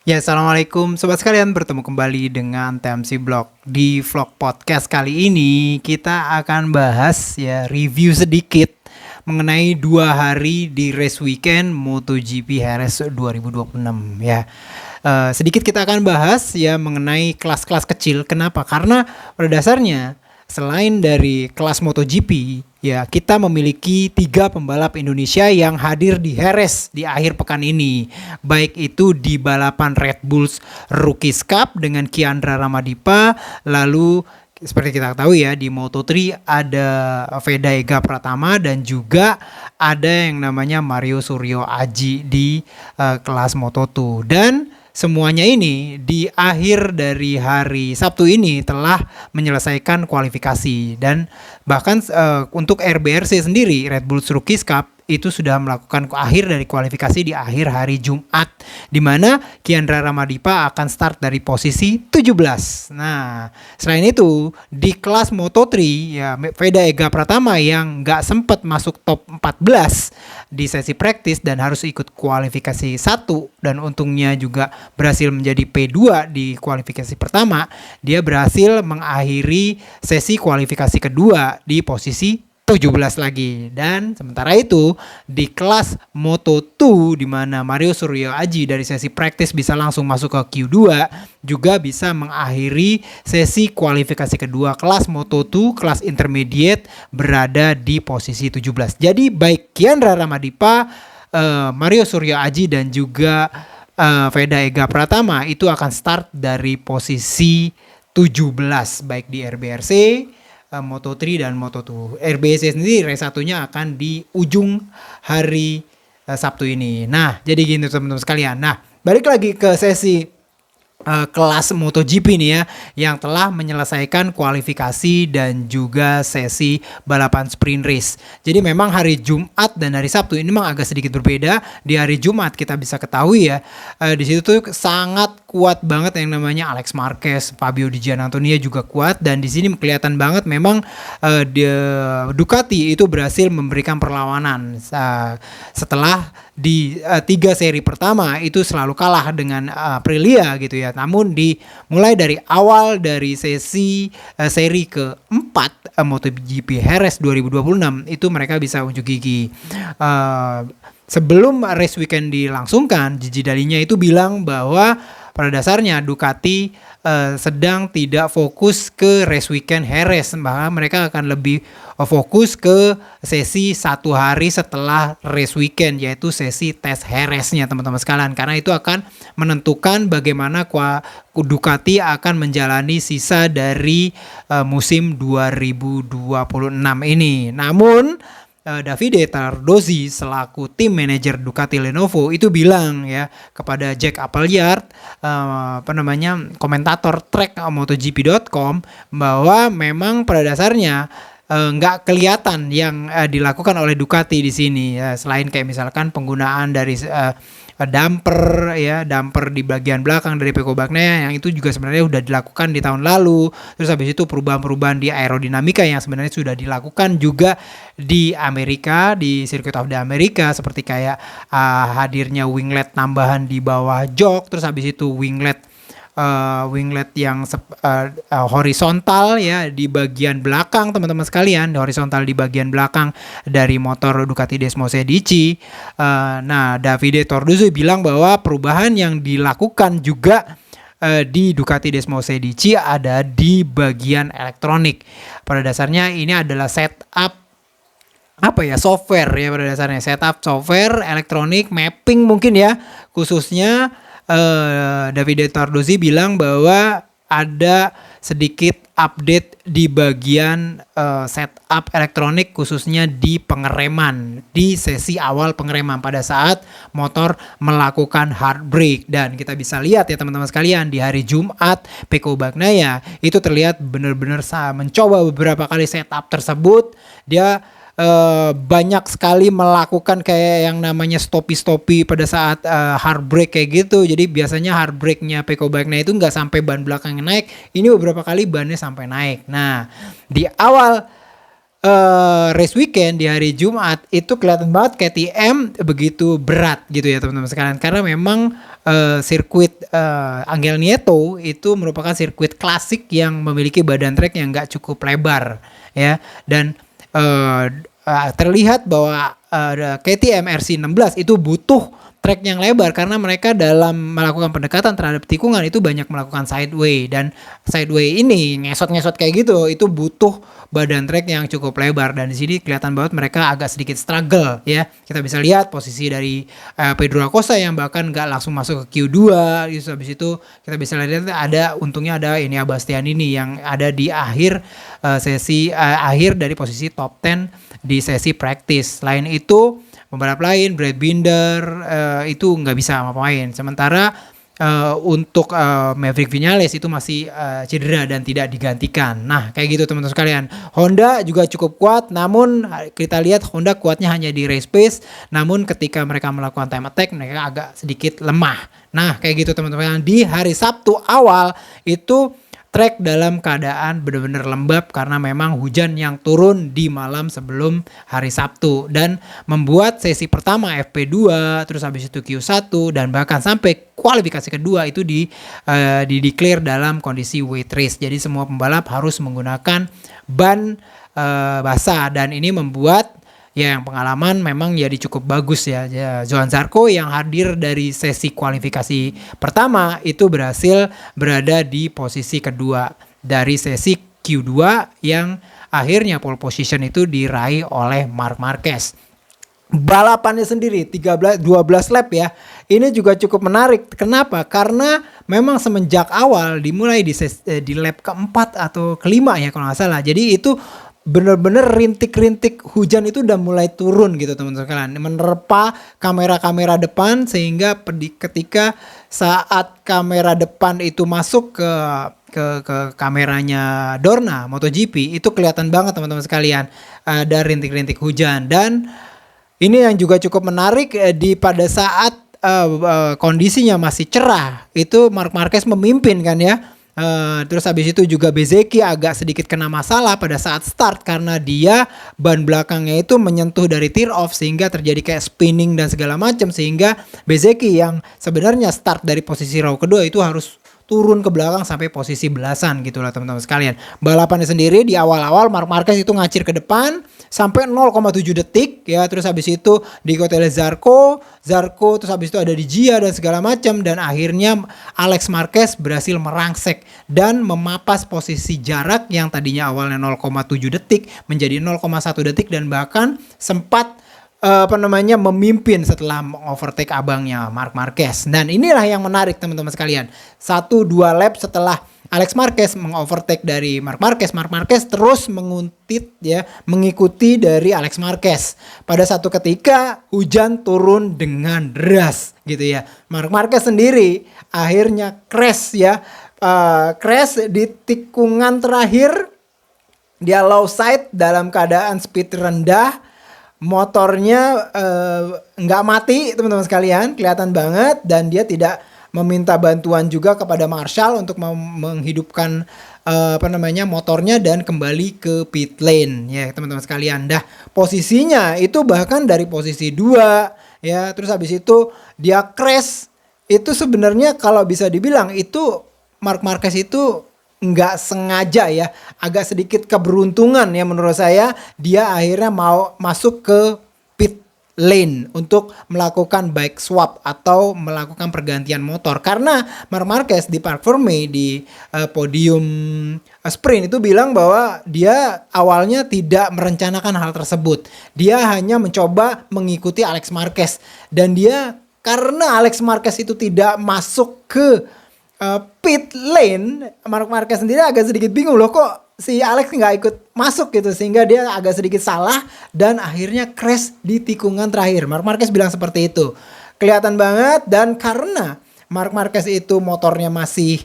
Ya, assalamualaikum sobat sekalian, bertemu kembali dengan TMC Blog. Di vlog podcast kali ini kita akan bahas ya review sedikit mengenai 2 hari di race weekend MotoGP Jerez 2026 ya. Sedikit kita akan bahas ya mengenai kelas-kelas kecil. Kenapa? Karena pada dasarnya selain dari kelas MotoGP, ya kita memiliki 3 pembalap Indonesia yang hadir di Jerez di akhir pekan ini. Baik itu di balapan Red Bulls Rookies Cup dengan Kiandra Ramadipa, lalu seperti kita tahu ya di Moto3 ada Veda Ega Pratama dan juga ada yang namanya Mario Suryo Aji di kelas Moto2. Dan semuanya ini di akhir dari hari Sabtu ini telah menyelesaikan kualifikasi dan bahkan untuk RBRC sendiri Red Bulls Rookies Cup itu sudah melakukan akhir dari kualifikasi di akhir hari Jumat, di mana Kiandra Ramadipa akan start dari posisi 17. Nah, selain itu di kelas Moto3 ya Veda Ega Pratama yang nggak sempat masuk top 14 di sesi praktis dan harus ikut kualifikasi 1 dan untungnya juga berhasil menjadi P2 di kualifikasi pertama, dia berhasil mengakhiri sesi kualifikasi kedua di posisi 17 lagi. Dan sementara itu di kelas Moto2 di mana Mario Suryo Aji dari sesi praktis bisa langsung masuk ke Q2 juga bisa mengakhiri sesi kualifikasi kedua kelas Moto2 kelas intermediate berada di posisi 17. Jadi baik Kiandra Ramadipa, Mario Suryo Aji dan juga Veda Ega Pratama itu akan start dari posisi 17 baik di RBRC, Moto3 dan Moto2. RBC sendiri race satunya akan di ujung hari Sabtu ini. Nah, jadi gini teman-teman sekalian. Nah, balik lagi ke sesi kelas MotoGP nih ya, yang telah menyelesaikan kualifikasi dan juga sesi balapan sprint race. Jadi memang hari Jumat dan hari Sabtu ini memang agak sedikit berbeda. Di hari Jumat kita bisa ketahui ya, di situ tuh sangat kuat banget yang namanya Alex Marquez, Fabio Di Giannantonio juga kuat, dan di sini kelihatan banget memang Ducati itu berhasil memberikan perlawanan setelah di 3 seri pertama itu selalu kalah dengan Aprilia gitu ya. Namun mulai dari awal dari seri keempat MotoGP Jerez 2026 itu mereka bisa unjuk gigi. Sebelum race weekend dilangsungkan, Gigi Dalinya itu bilang bahwa pada dasarnya Ducati sedang tidak fokus ke race weekend Jerez, bahkan mereka akan lebih fokus ke sesi 1 hari setelah race weekend, yaitu sesi tes Jereznya teman-teman sekalian, karena itu akan menentukan bagaimana Ducati akan menjalani sisa dari musim 2026 ini. Namun Davide Tardozzi selaku tim manajer Ducati Lenovo itu bilang ya kepada Jack Appleyard, komentator track MotoGP.com, bahwa memang pada dasarnya nggak kelihatan yang dilakukan oleh Ducati di sini ya, selain kayak misalkan penggunaan dari damper di bagian belakang dari Pecco Bagnaia yang itu juga sebenarnya sudah dilakukan di tahun lalu. Terus habis itu perubahan-perubahan di aerodinamika yang sebenarnya sudah dilakukan juga di Amerika, di Circuit of the America, seperti kayak hadirnya winglet tambahan di bawah jok, terus habis itu winglet yang horizontal ya di bagian belakang teman-teman sekalian, horizontal di bagian belakang dari motor Ducati Desmosedici. Nah, Davide Tardozzi bilang bahwa perubahan yang dilakukan juga di Ducati Desmosedici ada di bagian elektronik. Pada dasarnya ini adalah setup software ya, pada dasarnya setup software elektronik mapping mungkin ya, khususnya Davide Tardozzi bilang bahwa ada sedikit update di bagian setup elektronik khususnya di pengereman, di sesi awal pengereman pada saat motor melakukan hard brake. Dan kita bisa lihat ya teman-teman sekalian, di hari Jumat Pecco Bagnaia itu terlihat benar-benar mencoba beberapa kali setup tersebut. Dia banyak sekali melakukan kayak yang namanya stopi pada saat hard brake kayak gitu. Jadi biasanya hard brake-nya Pecco Bagnaia itu nggak sampai ban belakangnya naik. Ini beberapa kali bannya sampai naik. Nah, di awal race weekend di hari Jumat itu kelihatan banget KTM begitu berat gitu ya teman-teman sekalian, karena memang sirkuit Angel Nieto itu merupakan sirkuit klasik yang memiliki badan trek yang nggak cukup lebar ya, dan terlihat bahwa KTM RC16 itu butuh trek yang lebar karena mereka dalam melakukan pendekatan terhadap tikungan itu banyak melakukan sideway, dan sideway ini ngesot-ngesot kayak gitu itu butuh badan trek yang cukup lebar, dan di sini kelihatan banget mereka agak sedikit struggle ya. Kita bisa lihat posisi dari Pedro Acosta yang bahkan nggak langsung masuk ke Q2. Habis itu kita bisa lihat untungnya ada ini Bastianini yang ada di akhir sesi akhir dari posisi top 10 di sesi practice. Selain itu pembalap lain, Brad Binder itu nggak bisa ngapain. Sementara untuk Maverick Viñales itu masih cedera dan tidak digantikan. Nah, kayak gitu teman-teman sekalian. Honda juga cukup kuat, namun kita lihat Honda kuatnya hanya di race pace. Namun ketika mereka melakukan time attack, mereka agak sedikit lemah. Nah, kayak gitu teman-teman. Di hari Sabtu awal itu trek dalam keadaan benar-benar lembab karena memang hujan yang turun di malam sebelum hari Sabtu dan membuat sesi pertama FP2, terus habis itu Q1 dan bahkan sampai kualifikasi kedua itu di declare dalam kondisi wet race. Jadi semua pembalap harus menggunakan ban basah, dan ini membuat yang pengalaman memang jadi cukup bagus ya. Johann Zarco yang hadir dari sesi kualifikasi pertama itu berhasil berada di posisi kedua dari sesi Q2 yang akhirnya pole position itu diraih oleh Marc Marquez. Balapannya sendiri 12 lap ya. Ini juga cukup menarik. Kenapa? Karena memang semenjak awal dimulai di lap keempat atau kelima ya kalau nggak salah. Jadi itu bener-bener rintik-rintik hujan itu udah mulai turun gitu teman-teman sekalian, menerpa kamera-kamera depan, sehingga ketika saat kamera depan itu masuk ke kameranya Dorna MotoGP itu kelihatan banget teman-teman sekalian ada rintik-rintik hujan. Dan ini yang juga cukup menarik pada saat kondisinya masih cerah itu Marc Marquez memimpin kan ya. Terus habis itu juga Bezzecchi agak sedikit kena masalah pada saat start karena dia ban belakangnya itu menyentuh dari tear off sehingga terjadi kayak spinning dan segala macam, sehingga Bezzecchi yang sebenarnya start dari posisi row kedua itu harus turun ke belakang sampai posisi belasan gitu lah teman-teman sekalian. Balapannya sendiri di awal-awal Marc Marquez itu ngacir ke depan sampai 0,7 detik ya, terus habis itu diikuti oleh Zarco, terus habis itu ada di Gia dan segala macam, dan akhirnya Alex Marquez berhasil merangsek dan memapas posisi jarak yang tadinya awalnya 0,7 detik menjadi 0,1 detik dan bahkan sempat memimpin setelah overtake abangnya Marc Marquez. Dan inilah yang menarik teman-teman sekalian. 1-2 lap setelah Alex Marquez mengovertake dari Marc Marquez terus menguntit ya, mengikuti dari Alex Marquez. Pada satu ketika hujan turun dengan deras gitu ya. Marc Marquez sendiri akhirnya crash ya. Crash di tikungan terakhir. Dia low side dalam keadaan speed rendah. Motornya nggak mati teman-teman sekalian, kelihatan banget, dan dia tidak meminta bantuan juga kepada Marshall untuk menghidupkan motornya dan kembali ke pit lane ya teman-teman sekalian. Dah posisinya itu bahkan dari posisi 2 ya, terus habis itu dia crash. Itu sebenarnya kalau bisa dibilang itu Marc Marquez itu nggak sengaja ya, agak sedikit keberuntungan ya menurut saya, dia akhirnya mau masuk ke pit lane untuk melakukan bike swap atau melakukan pergantian motor, karena Marc Marquez di Parc Fermé di podium sprint itu bilang bahwa dia awalnya tidak merencanakan hal tersebut, dia hanya mencoba mengikuti Alex Marquez, dan dia karena Alex Marquez itu tidak masuk ke pit lane, Marc Marquez sendiri agak sedikit bingung loh, kok si Alex nggak ikut masuk gitu, sehingga dia agak sedikit salah dan akhirnya crash di tikungan terakhir. Marc Marquez bilang seperti itu, kelihatan banget. Dan karena Marc Marquez itu motornya masih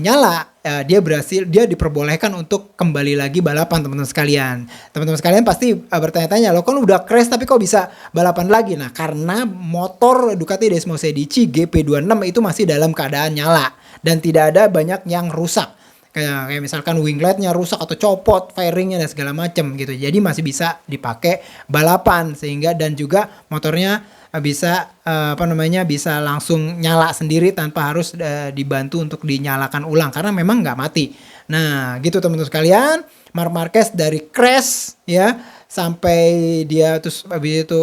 nyala, dia diperbolehkan untuk kembali lagi balapan teman-teman sekalian. Teman-teman sekalian pasti bertanya-tanya, lo kan udah crash tapi kok bisa balapan lagi? Nah, karena motor Ducati Desmosedici GP26 itu masih dalam keadaan nyala dan tidak ada banyak yang rusak. Kayak misalkan wingletnya rusak atau copot, fairingnya dan segala macam gitu. Jadi masih bisa dipakai balapan, sehingga dan juga motornya bisa langsung nyala sendiri tanpa harus dibantu untuk dinyalakan ulang karena memang nggak mati. Nah, gitu teman-teman sekalian, Marc Marquez dari crash ya sampai dia terus habis itu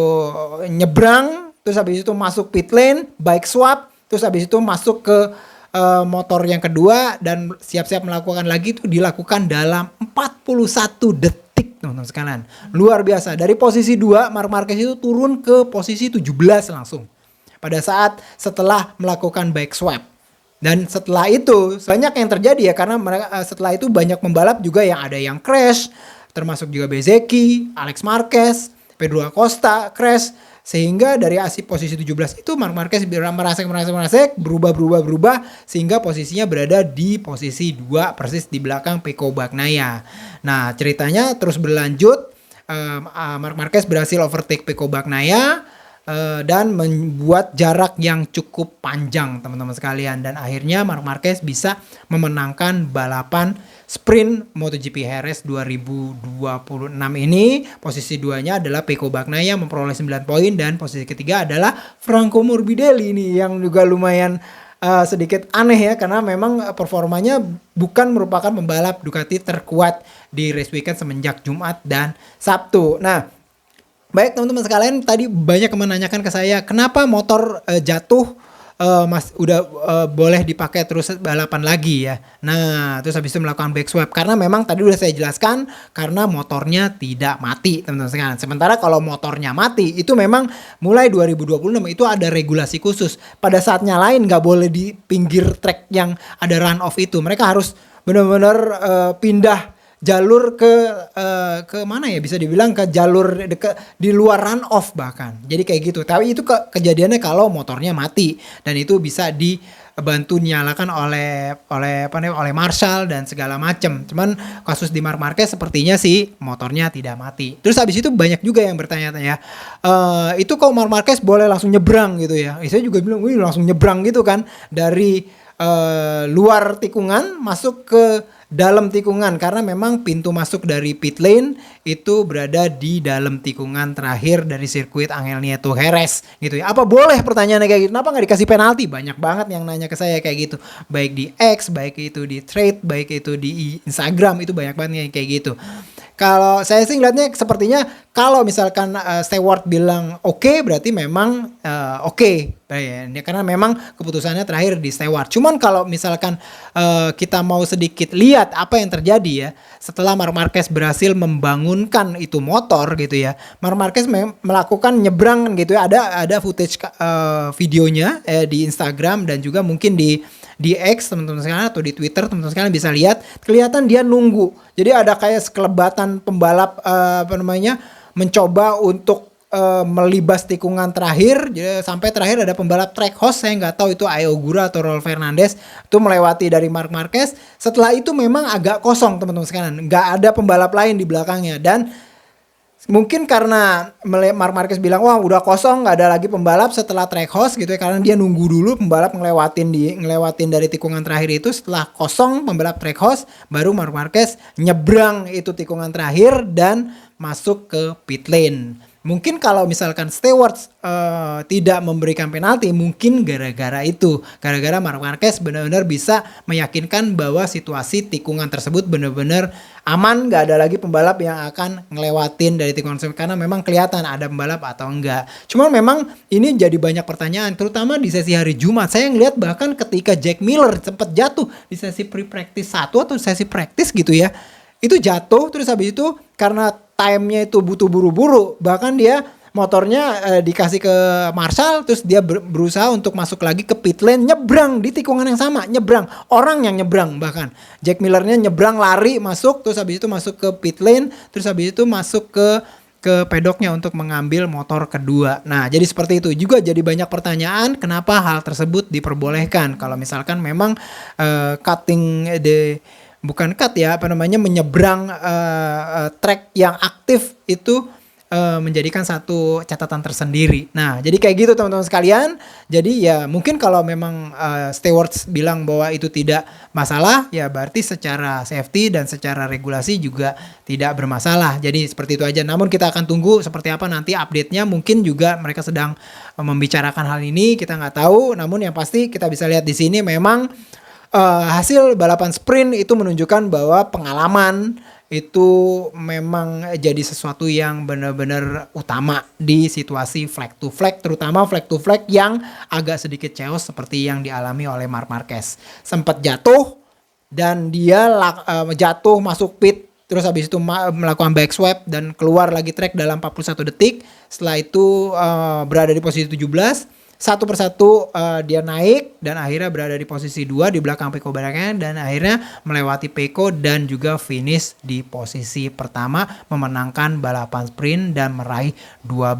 nyebrang, terus habis itu masuk pit lane, bike swap, terus habis itu masuk ke motor yang kedua dan siap-siap melakukan lagi itu dilakukan dalam 41 detik teman-teman sekalian. Luar biasa. Dari posisi 2 Marc Marquez itu turun ke posisi 17 langsung. Pada saat setelah melakukan bike swap. Dan setelah itu banyak yang terjadi ya karena setelah itu banyak pembalap juga yang ada yang crash, termasuk juga Bezzecchi, Alex Marquez, Pedro Acosta crash. Sehingga dari posisi 17 itu Marc Marquez merasa berubah sehingga posisinya berada di posisi 2 persis di belakang Pecco Bagnaia. Nah, ceritanya terus berlanjut, Marc Marquez berhasil overtake Pecco Bagnaia dan membuat jarak yang cukup panjang teman-teman sekalian, dan akhirnya Marc Marquez bisa memenangkan balapan sprint MotoGP Jerez 2026 ini. Posisi 2-nya adalah Pecco Bagnaia memperoleh 9 poin dan posisi ketiga adalah Franco Morbidelli ini yang juga lumayan sedikit aneh ya karena memang performanya bukan merupakan pembalap Ducati terkuat di race weekend semenjak Jumat dan Sabtu. Nah, baik teman-teman sekalian, tadi banyak yang menanyakan ke saya kenapa motor jatuh boleh dipakai terus balapan lagi ya. Nah, terus habis itu melakukan back swap karena memang tadi udah saya jelaskan karena motornya tidak mati teman-teman sekalian. Sementara kalau motornya mati itu memang mulai 2026 itu ada regulasi khusus. Pada saat nyalain nggak boleh di pinggir track yang ada run off itu. Mereka harus benar-benar pindah jalur ke mana ya, bisa dibilang ke jalur di luar run off bahkan. Jadi kayak gitu. Tapi itu kejadiannya kalau motornya mati dan itu bisa dibantu nyalakan oleh Marshall dan segala macam. Cuman kasus di Marc Marquez sepertinya sih motornya tidak mati. Terus habis itu banyak juga yang bertanya-tanya, itu kok Marc Marquez boleh langsung nyebrang gitu ya. Saya juga bilang, wih langsung nyebrang gitu kan dari luar tikungan masuk ke dalam tikungan karena memang pintu masuk dari pit lane itu berada di dalam tikungan terakhir dari sirkuit Angel Nieto Jerez gitu ya. Apa boleh, pertanyaannya kayak gitu? Kenapa nggak dikasih penalti? Banyak banget yang nanya ke saya kayak gitu. Baik di X, baik itu di Thread, baik itu di Instagram, itu banyak banget yang kayak gitu. Kalau saya sih ngeliatnya sepertinya kalau misalkan Stewart bilang oke, berarti memang oke. Ya, karena memang keputusannya terakhir di Stewart. Cuman kalau misalkan kita mau sedikit lihat apa yang terjadi ya setelah Marc Marquez berhasil membangunkan itu motor gitu ya. Marc Marquez melakukan nyebrang gitu ya. Ada footage videonya di Instagram dan juga mungkin di X teman-teman sekalian atau di Twitter teman-teman sekalian bisa lihat, kelihatan dia nunggu. Jadi ada kayak sekelebatan pembalap mencoba untuk melibas tikungan terakhir. Jadi, sampai terakhir ada pembalap track host, saya nggak tahu itu Ai Ogura atau Rolf Fernandez, itu melewati dari Marc Marquez. Setelah itu memang agak kosong teman-teman sekalian, nggak ada pembalap lain di belakangnya dan mungkin karena Marc Marquez bilang wah udah kosong nggak ada lagi pembalap setelah track host gitu ya, karena dia nunggu dulu pembalap ngelewatin dari tikungan terakhir itu. Setelah kosong pembalap track host baru Marc Marquez nyebrang itu tikungan terakhir dan masuk ke pit lane. Mungkin kalau misalkan Stewart tidak memberikan penalti, mungkin gara-gara Marc Marquez benar-benar bisa meyakinkan bahwa situasi tikungan tersebut benar-benar aman, nggak ada lagi pembalap yang akan ngelewatin dari tikungan tersebut karena memang kelihatan ada pembalap atau enggak. Cuma memang ini jadi banyak pertanyaan, terutama di sesi hari Jumat. Saya ngelihat bahkan ketika Jack Miller sempat jatuh di sesi pre-practice 1 atau sesi practice gitu ya, itu jatuh terus habis itu karena time-nya itu butuh buru-buru, bahkan dia motornya dikasih ke Marshall, terus dia berusaha untuk masuk lagi ke pit lane, nyebrang di tikungan yang sama, orang yang nyebrang, bahkan Jack Millernya nyebrang lari masuk, terus habis itu masuk ke pit lane, terus habis itu masuk ke pedoknya untuk mengambil motor kedua. Nah, jadi seperti itu juga jadi banyak pertanyaan kenapa hal tersebut diperbolehkan kalau misalkan memang menyeberang track yang aktif itu menjadikan satu catatan tersendiri. Nah, jadi kayak gitu teman-teman sekalian. Jadi ya mungkin kalau memang stewards bilang bahwa itu tidak masalah, ya berarti secara safety dan secara regulasi juga tidak bermasalah. Jadi seperti itu aja. Namun kita akan tunggu seperti apa nanti update-nya. Mungkin juga mereka sedang membicarakan hal ini, kita nggak tahu. Namun yang pasti kita bisa lihat di sini memang hasil balapan sprint itu menunjukkan bahwa pengalaman itu memang jadi sesuatu yang benar-benar utama di situasi flag to flag, terutama flag to flag yang agak sedikit chaos seperti yang dialami oleh Marc Marquez. Sempat jatuh dan dia jatuh masuk pit, terus habis itu melakukan back swap dan keluar lagi track dalam 41 detik. Setelah itu berada di posisi 17. Satu persatu dia naik dan akhirnya berada di posisi 2 di belakang Pecco Bagnaia dan akhirnya melewati Pecco dan juga finish di posisi pertama, memenangkan balapan sprint dan meraih 12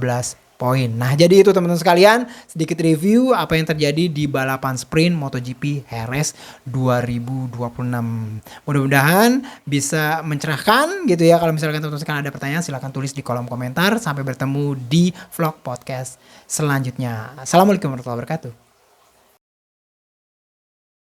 poin. Nah, jadi itu teman-teman sekalian, sedikit review apa yang terjadi di balapan sprint MotoGP Jerez 2026. Mudah-mudahan bisa mencerahkan gitu ya. Kalau misalkan teman-teman sekalian ada pertanyaan, silahkan tulis di kolom komentar. Sampai bertemu di vlog podcast selanjutnya. Assalamualaikum warahmatullahi wabarakatuh.